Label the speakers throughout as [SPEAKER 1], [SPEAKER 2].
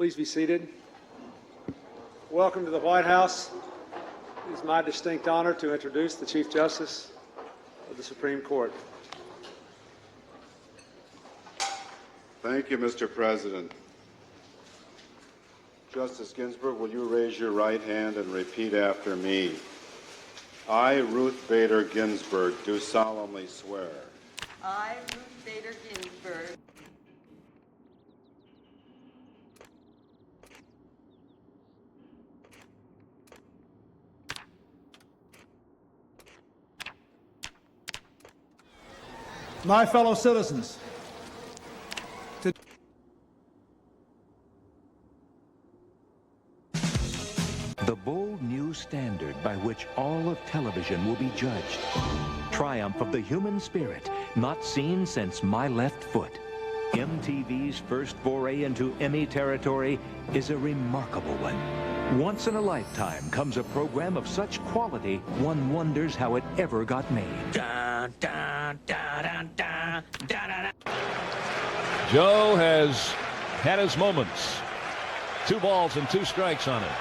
[SPEAKER 1] Please be seated. Welcome to the White House. It is my distinct honor to introduce the Chief Justice of the Supreme Court.
[SPEAKER 2] Thank you, Mr. President. Justice Ginsburg, will you raise your right hand and repeat after me? I, Ruth Bader Ginsburg, do solemnly swear.
[SPEAKER 3] I, Ruth Bader Ginsburg.
[SPEAKER 1] My fellow citizens,
[SPEAKER 4] the bold new standard by which all of television will be judged. Triumph of the human spirit, not seen since my left foot. MTV's first foray into Emmy territory is a remarkable one. Once in a lifetime comes a program of such quality, one wonders how it ever got made.
[SPEAKER 5] Dun, dun, dun, dun, dun, dun, dun, dun.
[SPEAKER 6] Joe has had his moments. 2 balls and 2 strikes on it.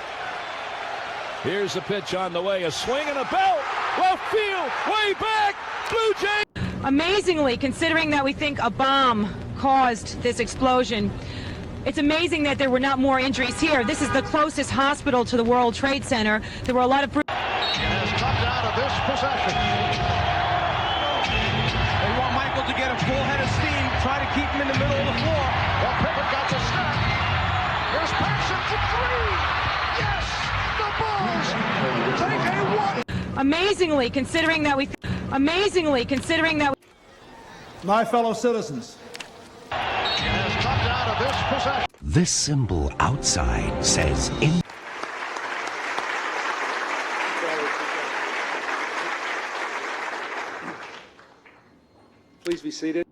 [SPEAKER 6] Here's the pitch on the way. A swing and a belt. Left field. Way back. Bluejays.
[SPEAKER 7] Amazingly, considering that we think a bomb caused this explosion, it's amazing that there were not more injuries here. This is the closest hospital to the World Trade Center. There were a lot of...
[SPEAKER 8] It has come down to this possession. They want Michael to get a full head of steam, try to keep him in the middle of the floor. Well, Pippen got the snap. Here's Paxson for 3. Yes! The Bulls take a 1.
[SPEAKER 7] Amazingly, considering that we...
[SPEAKER 1] my fellow citizens,
[SPEAKER 8] It has come down to this possession.
[SPEAKER 4] This symbol outside says in.
[SPEAKER 1] please be seated.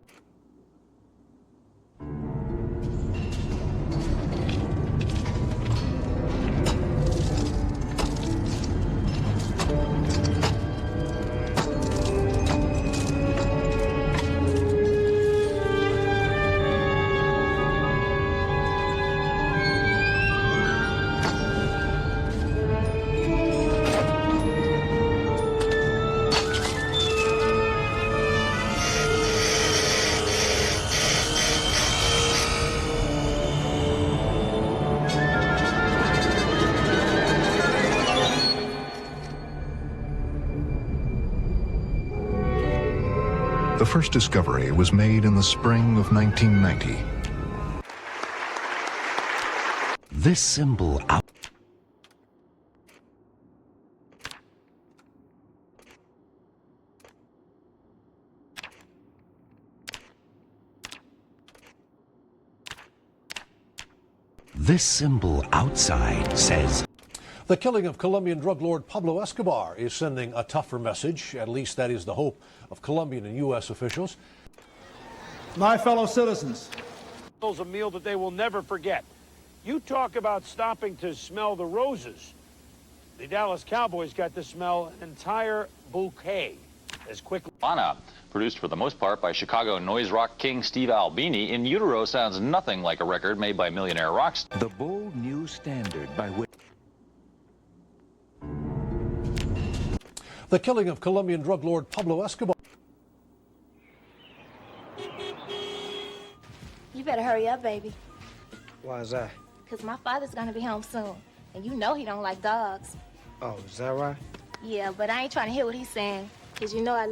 [SPEAKER 9] The first discovery was made in the spring of 1990.
[SPEAKER 4] This symbol out. This symbol outside says.
[SPEAKER 10] The killing of Colombian drug lord Pablo Escobar is sending a tougher message. At least that is the hope of Colombian and U.S. officials.
[SPEAKER 1] My fellow citizens,
[SPEAKER 5] A meal that they will never forget. You talk about stopping to smell the roses. The Dallas Cowboys got to smell an entire bouquet as quickly.
[SPEAKER 11] Nirvana, produced for the most part by Chicago noise rock king Steve Albini, In Utero sounds nothing like a record made by millionaire rock stars.
[SPEAKER 4] The bold new standard by which.
[SPEAKER 10] The killing of Colombian drug lord Pablo Escobar.
[SPEAKER 12] You better hurry up, baby.
[SPEAKER 13] Why is that?
[SPEAKER 12] Because my father's going to be home soon. And you know he don't like dogs.
[SPEAKER 13] Oh, is that right?
[SPEAKER 12] Yeah, but I ain't trying to hear what he's saying. Because you know I...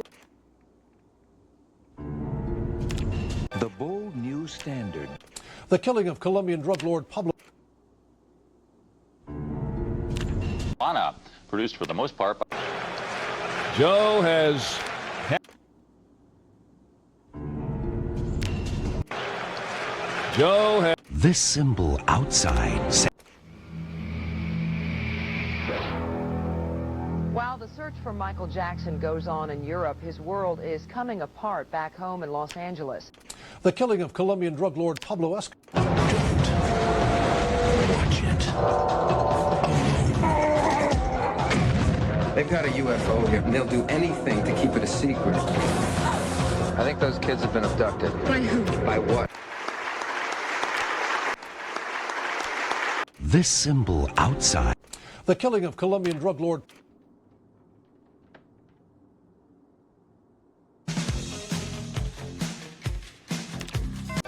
[SPEAKER 4] The bold new standard.
[SPEAKER 10] The killing of Colombian drug lord Pablo.
[SPEAKER 11] Nirvana, produced for the most part by...
[SPEAKER 6] Joe has had. Joe has.
[SPEAKER 4] This symbol outside says.
[SPEAKER 14] While the search for Michael Jackson goes on in Europe, his world is coming apart back home in Los Angeles.
[SPEAKER 10] The killing of Colombian drug lord Pablo Escobar.
[SPEAKER 4] Watch it.
[SPEAKER 13] They've got a UFO here, and they'll do anything to keep it a secret. I think those kids have been abducted.
[SPEAKER 12] By who?
[SPEAKER 13] By what?
[SPEAKER 15] This symbol outside.
[SPEAKER 10] The killing of Colombian drug lord.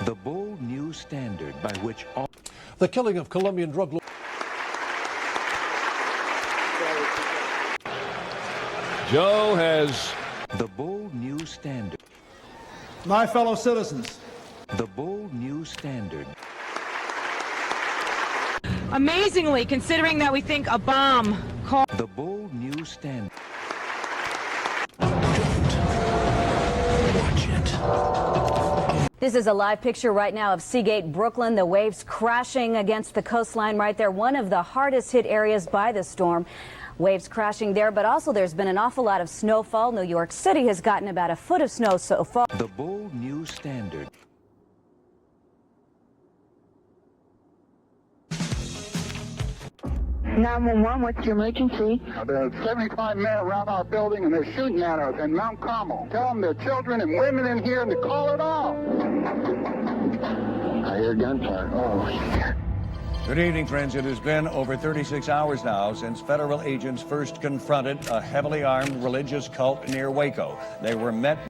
[SPEAKER 4] The bold new standard by which all...
[SPEAKER 10] The killing of Colombian drug lord.
[SPEAKER 6] Joe has...
[SPEAKER 4] The bold new standard.
[SPEAKER 16] My fellow citizens.
[SPEAKER 4] The bold new standard.
[SPEAKER 7] Amazingly, considering that we think a bomb caused...
[SPEAKER 4] The bold new standard.
[SPEAKER 17] This is a live picture right now of Seagate, Brooklyn. The waves crashing against the coastline right there. One of the hardest hit areas by the storm. Waves crashing there, but also there's been an awful lot of snowfall. New York City has gotten about a foot of snow so far.
[SPEAKER 4] The bold new standard.
[SPEAKER 18] 911, what's your emergency?
[SPEAKER 19] There's 75 men around our building and they're shooting at us in Mount Carmel. Tell them there are children and women in here and to call it off. I hear gunfire. Oh, shit.
[SPEAKER 20] Good evening, friends. It has been over 36 hours now since federal agents first confronted a heavily armed religious cult near Waco. They were met